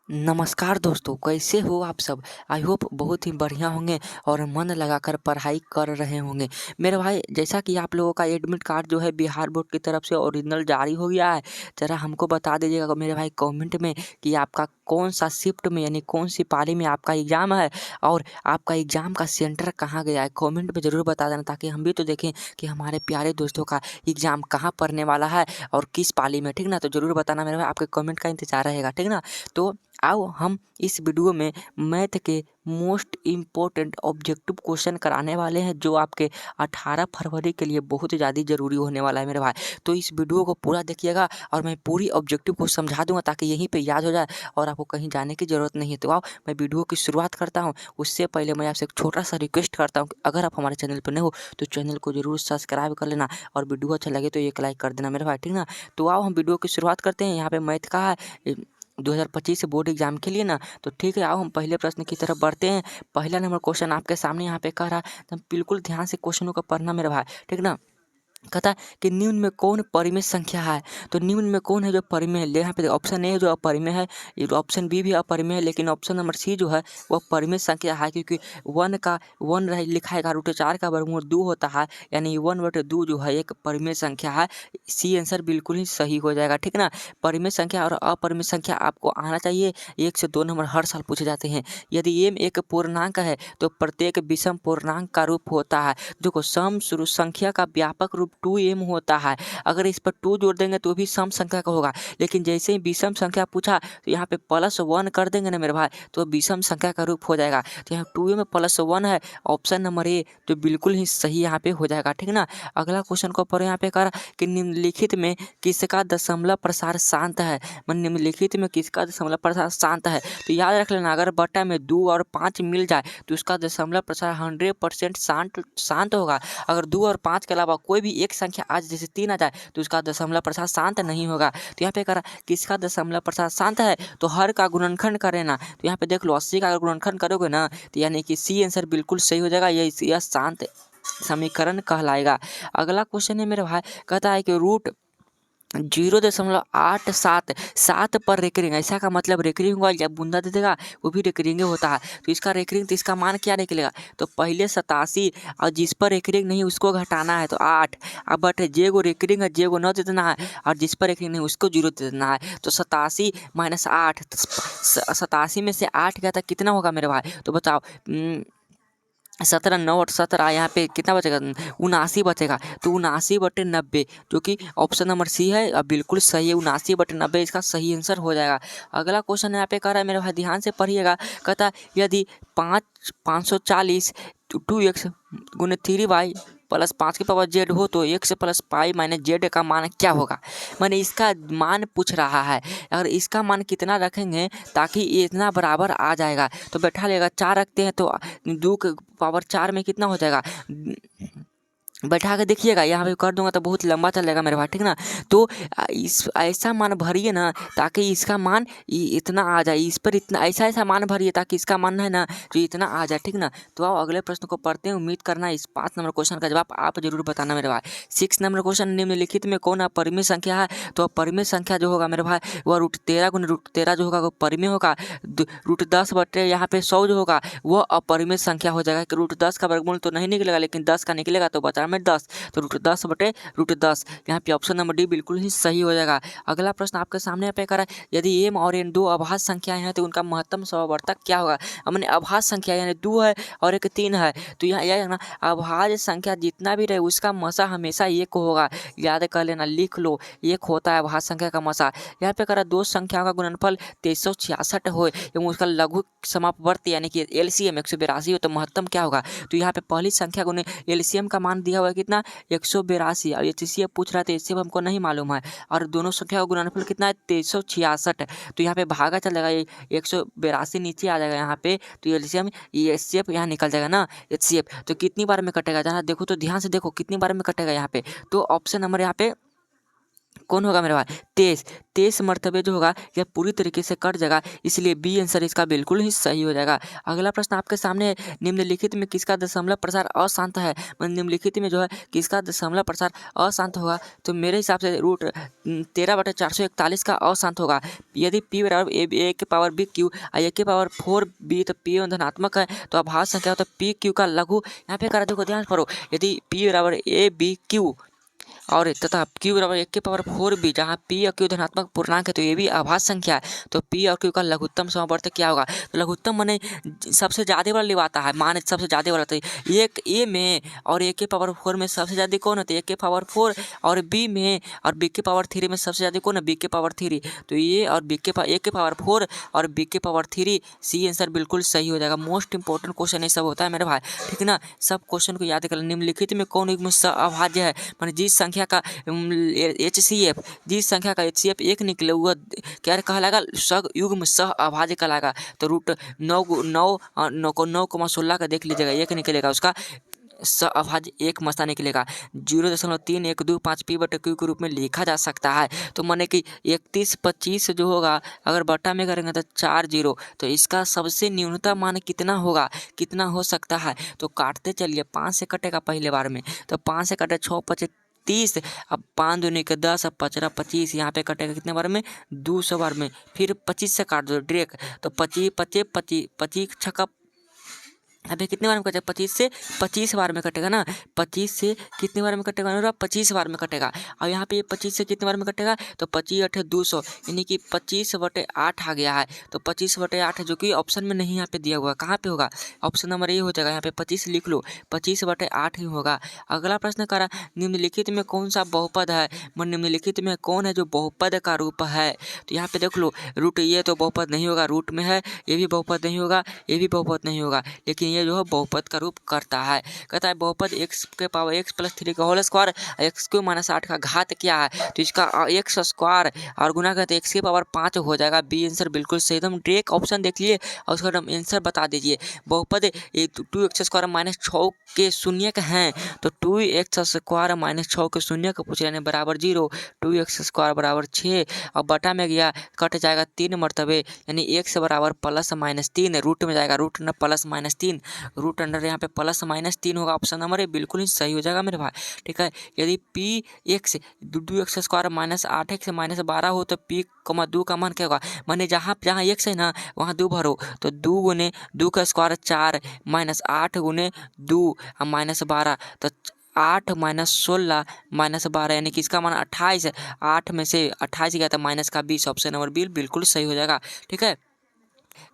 नमस्कार दोस्तों, कैसे हो आप सब। आई होप बहुत ही बढ़िया होंगे और मन लगाकर पढ़ाई कर रहे होंगे। मेरे भाई, जैसा कि आप लोगों का एडमिट कार्ड जो है बिहार बोर्ड की तरफ से ओरिजिनल जारी हो गया है। ज़रा हमको बता दीजिएगा मेरे भाई कमेंट में कि आपका कौन सा शिफ्ट में यानी कौन सी पाली में आपका एग्ज़ाम है और आपका एग्ज़ाम का सेंटर कहाँ गया है। कमेंट में ज़रूर बता देना ताकि हम भी तो देखें कि हमारे प्यारे दोस्तों का एग्ज़ाम कहाँ पढ़ने वाला है और किस पाली में। ठीक ना, तो ज़रूर बताना मेरे भाई, आपके कमेंट का इंतजार रहेगा। ठीक ना, तो आओ हम इस वीडियो में मैथ के मोस्ट इम्पोर्टेंट ऑब्जेक्टिव क्वेश्चन कराने वाले हैं जो आपके 18 फरवरी के लिए बहुत ही ज़्यादा ज़रूरी होने वाला है मेरे भाई। तो इस वीडियो को पूरा देखिएगा और मैं पूरी ऑब्जेक्टिव को समझा दूंगा ताकि यहीं पे याद हो जाए और आपको कहीं जाने की ज़रूरत नहीं है। तो आओ मैं वीडियो की शुरुआत करता हूँ। उससे पहले मैं आपसे एक छोटा सा रिक्वेस्ट करता हूँ कि अगर आप हमारे चैनल पर नए हो तो चैनल को ज़रूर सब्सक्राइब कर लेना और वीडियो अच्छा लगे तो एक लाइक कर देना मेरे भाई। ठीक ना, तो आओ हम वीडियो की शुरुआत करते हैं। यहाँ पे मैथ का है 2025 बोर्ड एग्जाम के लिए ना, तो ठीक है, आओ हम पहले प्रश्न की तरफ बढ़ते हैं। पहला नंबर क्वेश्चन आपके सामने यहाँ पे कह रहा है, तो बिल्कुल ध्यान से क्वेश्चनों को पढ़ना मेरे भाई। ठीक ना, कहता है कि निम्न में कौन परिमेय संख्या है। तो निम्न में कौन है जो परिमेय है। यहाँ पे ऑप्शन ए जो अपरिमेय है, ये ऑप्शन बी भी अपरिमेय है, लेकिन ऑप्शन नंबर सी जो है वह परिमेय संख्या है क्योंकि वन लिखा है √4 का वर्गमूल 2 होता है, यानी 1/2 जो है एक परिमेय संख्या है। सी आंसर बिल्कुल ही सही हो जाएगा। ठीक ना, परिमेय संख्या और अपरिमेय संख्या आपको आना चाहिए। 1 से 2 नंबर हर साल पूछे जाते हैं। यदि एम एक पूर्णांक है तो प्रत्येक विषम पूर्णांक का रूप होता है। देखो, सम शुरू संख्या का व्यापक रूप 2m होता है। अगर इस पर 2 जोड़ देंगे तो भी सम संख्या का होगा, लेकिन जैसे ही विषम संख्या पूछा तो यहाँ पे +1 कर देंगे ना मेरे भाई, तो विषम संख्या का रूप हो जाएगा। तो यहाँ 2m +1 है, ऑप्शन नंबर ए जो बिल्कुल ही सही यहाँ पे हो जाएगा। ठीक ना, अगला क्वेश्चन को पर यहाँ पे कर कि निम्नलिखित में किसका दशमलव प्रसार शांत है। निम्नलिखित में किसका दशमलव प्रसार शांत है, तो याद रख लेना, अगर बट्टा में 2 और 5 मिल जाए तो उसका दशमलव प्रसार 100% शांत होगा। अगर 2 और 5 के अलावा कोई भी एक संख्या आ जाए, जैसे 3 आ जाए, तो उसका दशमलव प्रसार शांत नहीं होगा। तो यहाँ पे करा किसका दशमलव प्रसार शांत है, तो हर का गुणनखंड करें ना, तो यहाँ पे देख लो 80 का अगर गुणनखंड करोगे ना तो यानी कि सी आंसर बिल्कुल सही हो जाएगा। यह शांत समीकरण कहलाएगा। अगला क्वेश्चन है मेरे भाई, कहता है कि रूट 0.87 पर रेकरिंग, ऐसा का मतलब रेकरिंग होगा, जब बूंदा दे देगा वो भी रेकरिंग होता है। तो इसका रेकरिंग, तो इसका मान क्या निकलेगा, तो पहले 87 और जिस पर रेकरिंग नहीं उसको घटाना है तो 8। अब बट जे को रेकरिंग है, जे को 9 दे देना है और जिस पर रेकरिंग नहीं उसको 0 दे देना है। तो 87 - 8, 87 में से 8 गया था, कितना होगा मेरे भाई, तो बताओ। 17 9 और 17, यहाँ पे कितना बचेगा, 79 बचेगा। तो 79/90 जो कि ऑप्शन नंबर सी है, अब बिल्कुल सही है। 79/90 इसका सही आंसर हो जाएगा। अगला क्वेश्चन यहाँ पे कह रहा है मेरे भाई, ध्यान से पढ़िएगा। कहता यदि 540 2x गुने 3y + 5 की पावर z हो तो x + पाई - z का मान क्या होगा। मैंने इसका मान पूछ रहा है, अगर इसका मान कितना रखेंगे ताकि ये इतना बराबर आ जाएगा, तो बैठा लेगा 4 रखते हैं तो 2 के पावर 4 में कितना हो जाएगा, बैठा के देखिएगा। यहाँ पे कर दूंगा तो बहुत लंबा चल जाएगा मेरे भाई। ठीक ना, तो इस ऐसा मान भरिए ना ताकि इसका मान इतना आ जाए, इस पर इतना ऐसा मान भरिए ताकि इसका मान है ना जो इतना आ जाए। ठीक ना, तो आओ अगले प्रश्न को पढ़ते हैं। उम्मीद करना इस 5 नंबर क्वेश्चन का जवाब आप जरूर बताना मेरे भाई। 6 नंबर क्वेश्चन, निम्नलिखित में कौन अपरिमेय संख्या है। तो अपरिमेय संख्या जो होगा मेरे भाई वह √13 गुने √13 जो होगा वो परिमेय होगा। √10 बटे यहाँ पे 100 जो होगा वह अपरिमेय संख्या हो जाएगा कि √10 का वर्गमूल तो नहीं निकलेगा, लेकिन 10 का निकलेगा तो बचा में 10, तो √10 बटे √10, यहाँ पे ऑप्शन नंबर डी बिल्कुल ही सही हो जाएगा। अगला प्रश्न आपके सामने पे करा है, यदि एम और एन 2 अभाज्य संख्याएं हैं तो उनका महत्तम समवर्तक क्या होगा। हमने अभाज्य संख्या यानी 2 है और एक 3 है, तो यहाँ यह ना अभाज्य संख्या जितना भी रहे उसका मसा हमेशा 1 होगा। याद कर लेना, लिख लो, 1 होता है अभाज्य संख्या का मसा। यहाँ पे करा दो संख्याओं का गुणनफल 2366 हो एवं उसका लघु समापवर्ती यानी कि एलसीएम 182 हो तो महत्तम क्या होगा। तो यहाँ पे पहली संख्या गुने एलसीएम का मान दिया हुआ है कितना, 182, और एचसीएफ पूछ रहा था, एचसीएफ हमको नहीं मालूम है, और दोनों संख्या का गुणनफल कितना है 2366। तो यहाँ पे भागा चल जाएगा, 182 नीचे आ जाएगा यहाँ पे, तो एलसीएम एचसीएफ यहाँ निकल जाएगा ना, एचसीएफ तो कितनी बार में कटेगा, जरा देखो तो ध्यान से देखो कितनी बार में कटेगा यहाँ पे। तो ऑप्शन नंबर यहाँ पे कौन होगा मेरे भाई 23। 23 मरतबे जो होगा यह पूरी तरीके से कट जाएगा, इसलिए बी आंसर इसका बिल्कुल ही सही हो जाएगा। अगला प्रश्न आपके सामने है, निम्नलिखित में किसका दशमलव प्रसार अशांत है। निम्नलिखित में जो है किसका दशमलव प्रसार अशांत होगा, तो मेरे हिसाब से रूट 13/441 का अशांत होगा। यदि p बराबर a के पावर b क्यू और a के पावर 4b, तो p धनात्मक है तो अभाज्य संख्या हो तो p q का लघु यहाँ पे करा। देखो ध्यान करो, यदि p बराबर a b q और तथा q बराबर 1 के पावर 4b, जहाँ p और q धनात्मक पूर्णांक है तो ये भी आभाज्य संख्या है, तो p और q का लघुत्तम समवर्त क्या होगा। तो लघुत्तम माने सबसे ज़्यादा वाला लिवाता है, मान सबसे ज़्यादा वाला। तो एक a में और a के पावर 4 में सबसे ज़्यादा कौन होता है, a के पावर 4, और b में और b के पावर 3 में सबसे ज़्यादा कौन है, b के पावर 3। तो ये और b के a के पावर 4 और b के पावर 3, सी आंसर बिल्कुल सही हो जाएगा। मोस्ट इंपॉर्टेंट क्वेश्चन ये सब होता है मेरे भाई, ठीक है ना। सब क्वेश्चन को याद कर। निम्नलिखित में कौन युग्म अभाज्य है, मान जिस संख्या का HCF, जिस संख्या का HCF 1 निकले हुआ क्या कहलाएगा, सग युग्म सह अभाज्य कहलाएगा। तो रूट 9 का देख लीजिएगा, 1 निकलेगा उसका अभाज्य 1 मस्ता निकलेगा। 0.3125 p/q के रूप में लिखा जा सकता है। तो माने कि 31/25 जो होगा अगर बट्टा में करेंगे तो 4 0, तो इसका सबसे न्यूनतम मान कितना होगा, कितना हो सकता है। तो काटते चलिए, 5 से कटेगा पहले बार में, तो 5 से कटे 6 30, अब 5 दूनी के 10, अब 5 25, यहाँ पे कटेगा कितने बार में, 200 बार में। फिर 25 से काट दो डायरेक्ट, तो 25 25 25 25 छक्का अभी कितने बार में कटेगा, 25 से 25 बार में कटेगा ना। 25 से कितने बार में कटेगा, 25 बार में कटेगा। और यहाँ पे ये 25 से कितने बार में कटेगा, तो 25 8 200, यानी कि 25/8 आ गया है। तो 25/8 जो कि ऑप्शन में नहीं यहाँ पे दिया हुआ, कहाँ पे होगा, ऑप्शन नंबर ए हो जाएगा। यहाँ पे 25 लिख लो, 25/8 ही होगा। अगला प्रश्न करा, निम्नलिखित में कौन सा बहुपद है, निम्नलिखित में कौन है जो बहुपद का रूप है। तो यहाँ पे देख लो, रूट ये तो बहुपद नहीं होगा, रूट में है, ये भी बहुपद नहीं होगा, ये भी बहुपद नहीं होगा, लेकिन ये जो है बहुपद का रूप करता है। कहता है बहुपद x के पावर x + 3 का होल स्क्वायर, x³ - 8 का घात क्या है। तो इसका x स्क्वायर और गुना करते x के पावर 5 हो जाएगा। बी आंसर बिल्कुल सही, एकदम डायरेक्ट ऑप्शन देख लिए और उसका आंसर बता दीजिए। बहुपद 2x² - 6 के शून्यक हैं, तो 2x² - 6 के शून्यक पूछ रहे हैं बराबर 0, 2x² बराबर 6, और बटा में गया कट जाएगा 3 मरतबे, यानी x बराबर +-3, रूट में जाएगा, रूट न +-3, रूट अंडर यहाँ पे +-3 होगा। ऑप्शन नंबर ए बिल्कुल ही सही हो जाएगा मेरे भाई, ठीक है। यदि p(x) 2x² - 8x - 12 हो तो p, 2 का मान क्या होगा, माने जहाँ जहाँ x है ना वहाँ 2 भरो, तो 2 गुने 2 का स्क्वायर 4 -8 गुने 2 -12, तो 8 - 16 - 12, यानी कि इसका मान 28। 8 में से 28 गया तो माइनस का 20, ऑप्शन नंबर बी बिल्कुल सही हो जाएगा, ठीक है।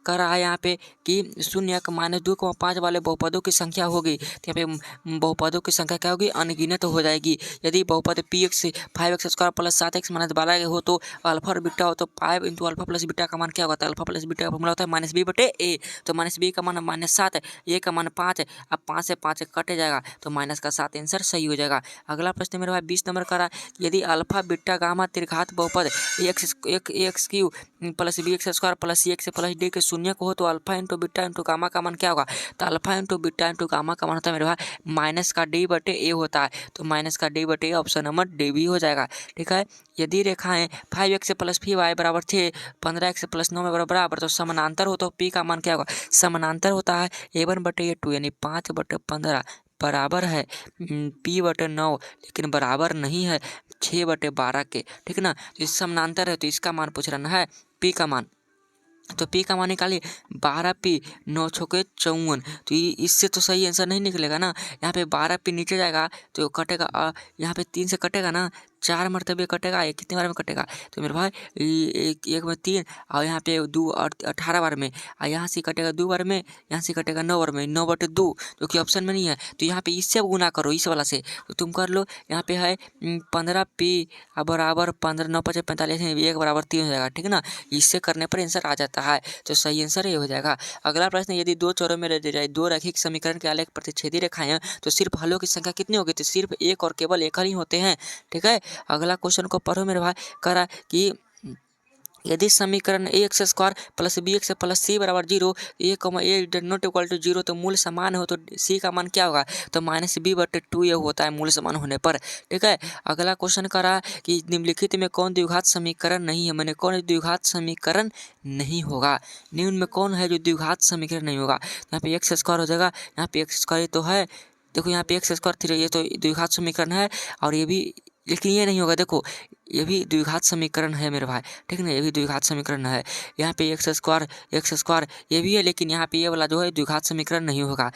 कह रहा है यहाँ पे कि 0 - 2,5 वाले बहुपदों की संख्या होगी, तो यहाँ पे बहुपदों की संख्या क्या होगी, अनगिनत हो जाएगी। यदि बहुपद px 5x² + 7x - 12 हो तो अल्फा और बीटा हो, तो 5 × अल्फा + बीटा का मान क्या होगा, तो अल्फा + बीटा का फॉर्मूला होता है -b/a, तो -b का मान -7, a का मान 5, अब 5 से 5 कटे जाएगा तो -7 आंसर सही हो जाएगा। अगला प्रश्न मेरे भाई 20 नंबर का रहा, यदि अल्फा बीटा गामा त्रिघात बहुपद ax³ + bx² + cx + d के शून्य को हो तो अल्फा × बीटा × गामा का मान क्या होगा। तो अल्फा × बीटा × गामा का मान होता है मेरे भाई -d/a होता है, तो -d/a ऑप्शन नंबर डी भी हो जाएगा, ठीक है। यदि रेखाएं 5x + 5y = 6, 15x + 9 बराबर, तो समानांतर हो तो p का मान क्या होगा। समानांतर होता है a1/a2, यानी 5/15 बराबर है p/9, लेकिन बराबर नहीं है 6/12 के, ठीक है ना। तो इस समानांतर है तो इसका मान पूछ रहा है p का मान, तो p का मान निकालिए 12p 9 छक्के 54, तो इससे तो सही आंसर नहीं निकलेगा ना। यहाँ पे 12p नीचे जाएगा तो कटेगा, यहाँ पे 3 से कटेगा ना, 4 मरतबे कटेगा, ये कितने बार में कटेगा, तो मेरे भाई एक में 3 और यहाँ पे 2 और 18 बार में, और यहाँ से कटेगा 2 बार में, यहाँ से कटेगा 9 बार में, 9/2 जो कि ऑप्शन में नहीं है। तो यहाँ पे इससे गुना करो, इस वाला से, तो तुम कर लो। यहाँ पे है 15p बराबर 15, 9 × 5 = 45, 1 बराबर 3 हो जाएगा, ठीक है ना। इससे करने पर आंसर आ जाता है, तो सही आंसर ये हो जाएगा। अगला प्रश्न, यदि 2 चौरों में दो रैखिक समीकरण के आलेख प्रतिच्छेदी रेखाएं हैं तो सिर्फ हलों की संख्या कितनी होगी, तो सिर्फ एक और केवल एक ही होते हैं, ठीक है। अगला क्वेश्चन को पढ़ो मेरे भाई, करा कि यदि समीकरण A X square plus B X plus C बराबर 0, ए कमा ए नॉट इक्वल टू 0 तो मूल समान हो तो सी का मान क्या होगा, तो -b/2 ये होता है मूल समान होने पर। ठीक है, अगला क्वेश्चन करा कि निम्नलिखित में कौन द्विघात समीकरण नहीं है, मैंने कौन द्विघात समीकरण नहीं होगा, निम्न में कौन है जो द्विघात समीकरण नहीं होगा। यहाँ पे एक्स स्क्वायर हो जाएगा, यहाँ पे एक्स स्क्वायर तो है, देखो यहाँ पे एक्स स्क्वायर 3 ये तो द्विघात समीकरण है, और ये भी, लेकिन ये नहीं होगा, देखो ये भी द्विघात समीकरण है मेरे भाई, ठीक है ना, ये भी द्विघात समीकरण है। यहाँ पे एक्स स्क्वायर ये भी है, लेकिन यहाँ पे ये वाला जो है द्विघात समीकरण नहीं होगा।